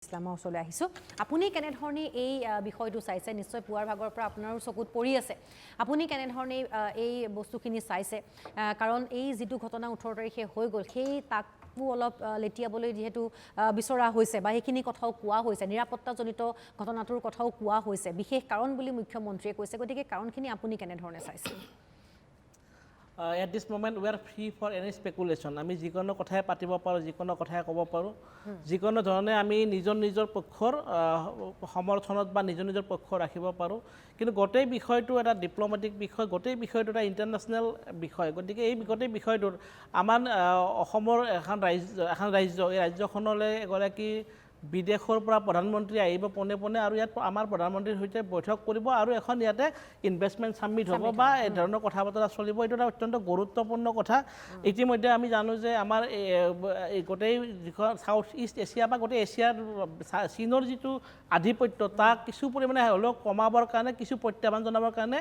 ইছলামৰ ওচৰলৈ আহিছোঁ আপুনি কেনেধৰণে এই বিষয়টো চাইছে নিশ্চয় পুৱাৰ ভাগৰ পৰা আপোনাৰো চকুত পৰি আছে আপুনি কেনেধৰণে এই বস্তুখিনি চাইছে কাৰণ এই যিটো ঘটনা 18 তাৰিখে হৈ গ'ল সেই তাকো অলপ লেটিয়াবলৈ যেহেতু বিচৰা হৈছে বা সেইখিনি কথাও কোৱা হৈছে নিৰাপত্তাজনিত ঘটনাটোৰ কথাও কোৱা হৈছে বিশেষ কাৰণ বুলি মুখ্যমন্ত্ৰীয়ে কৈছে গতিকে কাৰণখিনি আপুনি কেনেধৰণে চাইছে At this moment, we are free for any speculation. আমি যিকোনো কথাই পাতিব পাৰোঁ যিকোনো কথাই ক'ব পাৰোঁ যিকোনো ধৰণে আমি নিজৰ পক্ষৰ সমৰ্থনত বা নিজৰ পক্ষ ৰাখিব পাৰোঁ কিন্তু গোটেই বিষয়টো এটা ডিপ্ল'মেটিক বিষয় গোটেই বিষয়টো এটা ইণ্টাৰনেশ্যনেল বিষয় গতিকে এই গোটেই বিষয়টোৰ আমাৰ অসমৰ এখন ৰাজ্য এই ৰাজ্যখনলৈ এগৰাকী বিদেশৰ পৰা প্ৰধানমন্ত্ৰী আহিব পোনে পোনে আৰু ইয়াত আমাৰ প্ৰধানমন্ত্ৰীৰ সৈতে বৈঠক কৰিব আৰু এখন ইয়াতে ইনভেষ্টমেণ্ট সামিট হ'ব বা এই ধৰণৰ কথা বতৰা চলিব এইটো এটা অত্যন্ত গুৰুত্বপূৰ্ণ কথা ইতিমধ্যে আমি জানো যে আমাৰ এই গোটেই যিখন সাউথ ইষ্ট এছিয়া বা গোটেই এছিয়াৰ চীনৰ যিটো আধিপত্য তাক কিছু পৰিমাণে হ'লেও কমাবৰ কাৰণে কিছু প্ৰত্যাহ্বান জনাবৰ কাৰণে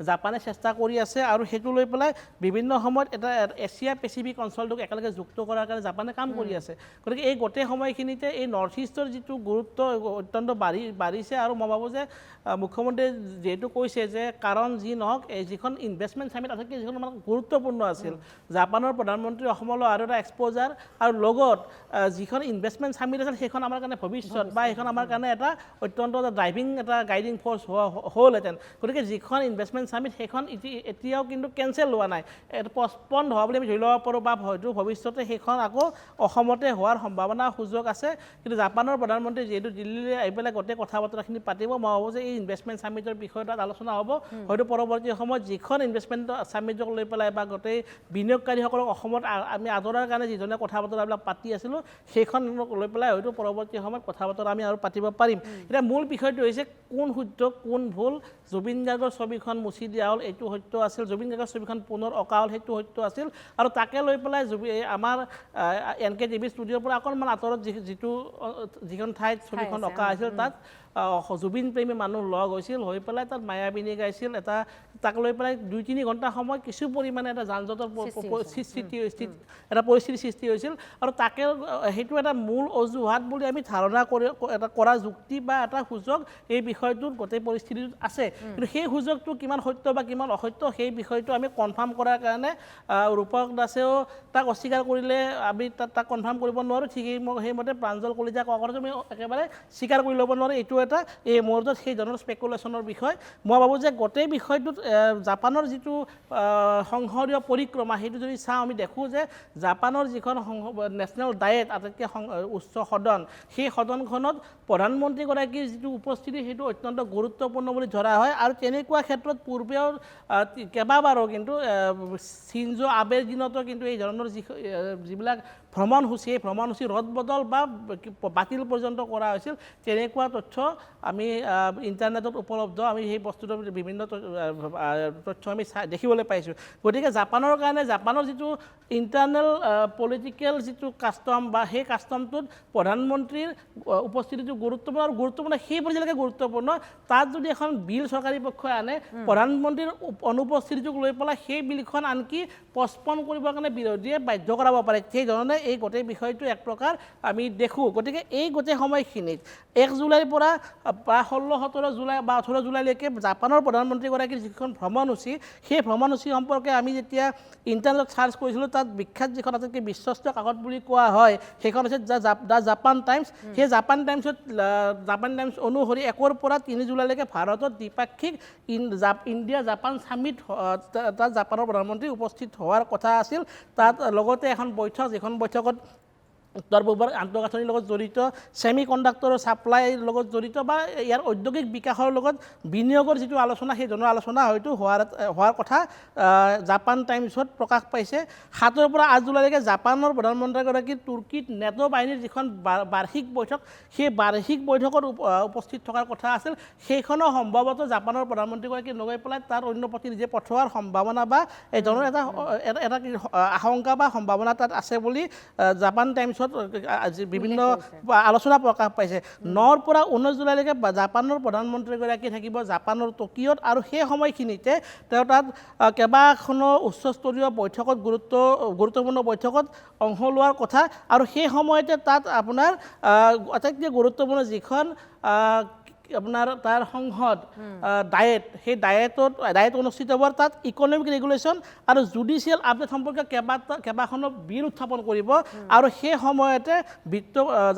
জাপানে চেষ্টা কৰি আছে আৰু সেইটো লৈ পেলাই বিভিন্ন সময়ত এটা এছিয়া পেচিফিক অঞ্চলটোক একেলগে যুক্ত কৰাৰ কাৰণে জাপানে কাম কৰি আছে গতিকে এই গোটেই সময়খিনিতে এই নৰ্থ ইষ্টৰ যিটো গুৰুত্ব অত্যন্ত বাঢ়িছে আৰু মই ভাবোঁ যে মুখ্যমন্ত্ৰীয়ে যিহেতু কৈছে যে কাৰণ যি নহওক এই যিখন ইনভেষ্টমেণ্ট সামিট আটাইতকৈ যিখন আমাৰ গুৰুত্বপূৰ্ণ আছিল জাপানৰ প্ৰধানমন্ত্ৰী অসমলৈ আৰু এটা এক্সপ'জাৰ আৰু লগত যিখন ইনভেষ্টমেণ্ট সামিট আছিল সেইখন আমাৰ কাৰণে ভৱিষ্যত বা সেইখন আমাৰ কাৰণে এটা অত্যন্ত ড্ৰাইভিং এটা গাইডিং ফ'ৰ্চ হ'লহেঁতেন গতিকে যিখন ইনভেষ্টমেণ্ট সামিট সেইখন এতিয়াও কিন্তু কেঞ্চেল হোৱা নাই এটা পষ্টপন হোৱা বুলি আমি ধৰি ল'ব পাৰোঁ বা হয়তো ভৱিষ্যতে সেইখন আকৌ অসমতে হোৱাৰ সম্ভাৱনা সুযোগ আছে কিন্তু জাপানৰ প্ৰধানমন্ত্ৰী যিহেতু দিল্লীলৈ আহি পেলাই গোটেই কথা বতৰাখিনি পাতিব মই ভাবোঁ যে এই ইনভেষ্টমেণ্ট সামিটৰ বিষয়ে তাত আলোচনা হ'ব হয়তো পৰৱৰ্তী সময়ত যিখন ইনভেষ্টমেণ্ট সামিটক লৈ পেলাই বা গোটেই বিনিয়োগকাৰীসকলক অসমত আমি আদৰাৰ কাৰণে যিধৰণে কথা বতৰাবিলাক পাতি আছিলোঁ সেইখন লৈ পেলাই হয়তো পৰৱৰ্তী সময়ত কথা বতৰা আমি আৰু পাতিব পাৰিম এতিয়া মূল বিষয়টো হৈছে কোন শুদ্ধ কোন ভুল জুবিন গাৰ্গৰ ছবিখন মুচি দিয়া হ'ল এইটো সত্য আছিল জুবিন গাৰ্গৰ ছবিখন পুনৰ অঁকা হ'ল সেইটো সত্য আছিল আৰু তাকে লৈ পেলাই আমাৰ NKTV ষ্টুডিঅ'ৰ পৰা অকণমান আঁতৰত যিখন ঠাইত ছবিখন অঁকা আছিল তাত জুবিন প্ৰেমী মানুহ লগ হৈছিল হৈ পেলাই তাত মায়াবিনী গাইছিল তাক লৈ পেলাই 2-3 ঘণ্টা সময় কিছু পৰিমাণে এটা যান জঁটৰ এটা পৰিস্থিতিৰ সৃষ্টি হৈছিল আৰু তাকে সেইটো এটা মূল অজুহাত বুলি আমি ধাৰণা কৰা যুক্তি বা এটা সুযোগ এই বিষয়টোত গোটেই পৰিস্থিতিটোত আছে কিন্তু সেই সুযোগটো কিমান সত্য বা কিমান অসত্য সেই বিষয়টো আমি কনফাৰ্ম কৰাৰ কাৰণে ৰূপক দাসেও তাক অস্বীকাৰ কৰিলে আমি তাক কনফাৰ্ম কৰিব নোৱাৰোঁ ঠিক সেইমতে প্ৰাঞ্জল কলিতা কোৱা কথাটো আমি একেবাৰে স্বীকাৰ কৰি ল'ব নোৱাৰোঁ এইটো এটা এই মুহূৰ্তত সেই ধৰণৰ স্পেকুলেশ্যনৰ বিষয় মই ভাবোঁ যে গোটেই বিষয়টোত জাপানৰ যিটো সংসদীয় পৰিক্ৰমা সেইটো যদি চাওঁ আমি দেখোঁ যে জাপানৰ যিখন নেশ্যনেল ডায়েট আটাইতকৈ উচ্চ সদন সেই সদনখনত প্ৰধানমন্ত্ৰীগৰাকীৰ যিটো উপস্থিতি সেইটো অত্যন্ত গুৰুত্বপূৰ্ণ বুলি ধৰা হয় আৰু তেনেকুৱা ক্ষেত্ৰত পূৰ্বেও কেইবাবাৰো কিন্তু চিনজো আবেৰ দিনতো কিন্তু এই ধৰণৰ যিবিলাক ভ্ৰমণসূচী এই ভ্ৰমণসূচী ৰদ বদল বা বাতিল পৰ্যন্ত কৰা হৈছিল তেনেকুৱা তথ্য আমি ইণ্টাৰনেটত উপলব্ধ আমি সেই বস্তুটো বিভিন্ন তথ্য আমি দেখিবলৈ পাইছোঁ গতিকে জাপানৰ কাৰণে জাপানৰ যিটো ইণ্টাৰনেল পলিটিকেল যিটো কাষ্টম বা সেই কাষ্টমটোত প্ৰধানমন্ত্ৰীৰ উপস্থিতিটো গুৰুত্বপূৰ্ণ সেই পৰ্যায়লৈকে গুৰুত্বপূৰ্ণ তাত যদি এখন বিল চৰকাৰী পক্ষই আনে প্ৰধানমন্ত্ৰীৰ অনুপস্থিতিটোক লৈ পেলাই সেই বিলখন আনকি পষ্টপন কৰিবৰ কাৰণে বিৰোধীয়ে বাধ্য কৰাব পাৰে সেইধৰণে এই গোটেই বিষয়টো এক প্ৰকাৰ আমি দেখোঁ গতিকে এই গোটেই সময়খিনিত 1 জুলাইৰ পৰা প্ৰায় 16-17 জুলাই বা 18 জুলাইলৈকে জাপানৰ প্ৰধানমন্ত্ৰীগৰাকীৰ যিখন ভ্ৰমণসূচী সেই ভ্ৰমণসূচী সম্পৰ্কে আমি যেতিয়া ইণ্টাৰনেটত চাৰ্চ কৰিছিলোঁ তাত বিখ্যাত যিখন আটাইতকৈ বিশ্বস্ত কাকত বুলি কোৱা হয় সেইখন হৈছে দ্য জাপান টাইমছ সেই জাপান টাইমছ অনুসৰি 1 পৰা 3 জুলাইলৈকে ভাৰতত দ্বিপাক্ষিক ইণ্ডিয়া জাপান সামিট তাত জাপানৰ প্ৰধানমন্ত্ৰী উপস্থিত হোৱাৰ কথা আছিল তাত লগতে এখন বৈঠক যিখন বৈঠকত উত্তৰ পূবৰ আন্তঃগাঁথনিৰ লগত জড়িত ছেমি কণ্ডাক্টৰৰ ছাপ্লাইৰ লগত জড়িত বা ইয়াৰ ঔদ্যোগিক বিকাশৰ লগত বিনিয়োগৰ যিটো আলোচনা সেই ধৰণৰ আলোচনা হয়তো হোৱাৰ কথা জাপান টাইমছত প্ৰকাশ পাইছে 7 পৰা 8 জুলাইলৈকে জাপানৰ প্ৰধানমন্ত্ৰীগৰাকী তুৰ্কীত নেটো বাহিনীৰ যিখন বাৰ্ষিক বৈঠক সেই বাৰ্ষিক বৈঠকত উপস্থিত থকাৰ কথা আছিল সেইখনো সম্ভৱতঃ জাপানৰ প্ৰধানমন্ত্ৰীগৰাকী নগৈ পেলাই তাৰ অন্য প্ৰতিনিধি পঠোৱাৰ সম্ভাৱনা বা এই ধৰণৰ এটা আশংকা বা সম্ভাৱনা তাত আছে বুলি জাপান টাইমছ নিউজত আজি বিভিন্ন আলোচনা প্ৰকাশ পাইছে 9ৰ পৰা 19 জুলাইলৈকে জাপানৰ প্ৰধানমন্ত্ৰীগৰাকী থাকিব জাপানৰ টকিঅ'ত আৰু সেই সময়খিনিতে তেওঁ তাত কেইবাখনো উচ্চস্তৰীয় বৈঠকত গুৰুত্বপূৰ্ণ বৈঠকত অংশ লোৱাৰ কথা আৰু সেই সময়তে তাত আপোনাৰ আটাইতকৈ গুৰুত্বপূৰ্ণ যিখন আপোনাৰ তাৰ সংসদ সেই ডায়েট অনুষ্ঠিত হ'ব তাত ইকনমিক ৰেগুলেশ্যন আৰু জুডিচিয়েল আপডেট সম্পৰ্কে কেইবাখনো বিল উত্থাপন কৰিব আৰু সেই সময়তে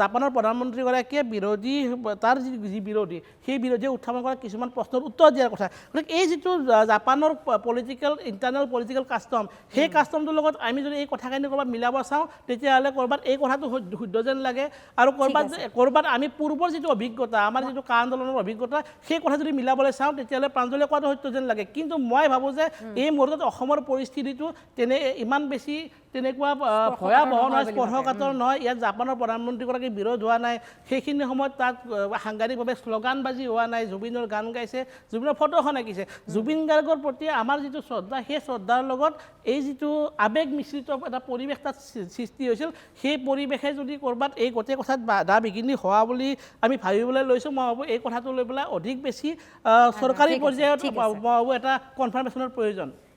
জাপানৰ প্ৰধানমন্ত্ৰীগৰাকীয়ে তাৰ যি বিৰোধী সেই বিৰোধীয়ে উত্থাপন কৰা কিছুমান প্ৰশ্নৰ উত্তৰ দিয়াৰ কথা গতিকে এই যিটো জাপানৰ ইণ্টাৰনেল পলিটিকেল কাষ্টম সেই কাষ্টমটোৰ লগত আমি যদি এই কথাখিনি ক'ৰবাত মিলাব চাওঁ তেতিয়াহ'লে ক'ৰবাত এই কথাটো শুদ্ধ যেন লাগে আৰু ক'ৰবাত আমি পূৰ্বৰ যিটো অভিজ্ঞতা আমাৰ যিটো কা আন্দোলনৰ অভিজ্ঞতা সেই কথা যদি মিলাবলৈ চাওঁ তেতিয়াহ'লে প্ৰাঞ্জলে কোৱাটো সত্য যেন লাগে কিন্তু মই ভাবোঁ যে এই মুহূৰ্তত অসমৰ পৰিস্থিতিটো ইমান বেছি তেনেকুৱা ভয়াৱহ নহয় স্পৰ্শকাতৰ নহয় ইয়াত জাপানৰ প্ৰধানমন্ত্ৰীগৰাকী বিৰোধ হোৱা নাই সেইখিনি সময়ত তাত সাংঘাতিকভাৱে শ্লোগানবাজি হোৱা নাই জুবিনৰ গান গাইছে জুবিনৰ ফটোখন আঁকিছে জুবিন গাৰ্গৰ প্ৰতি আমাৰ যিটো শ্ৰদ্ধা সেই শ্ৰদ্ধাৰ লগত এই যিটো আৱেগ মিশ্ৰিত এটা পৰিৱেশ তাত সৃষ্টি হৈছিল সেই পৰিৱেশে যদি ক'ৰবাত এই গোটেই কথাত বাধা বিঘিনি হোৱা বুলি আমি ভাবিবলৈ লৈছোঁ মই ভাবোঁ এই কথাটো লৈ পেলাই অধিক বেছি চৰকাৰী পৰ্যায়ত মই ভাবোঁ এটা কনফাৰ্মেশ্যনৰ প্ৰয়োজন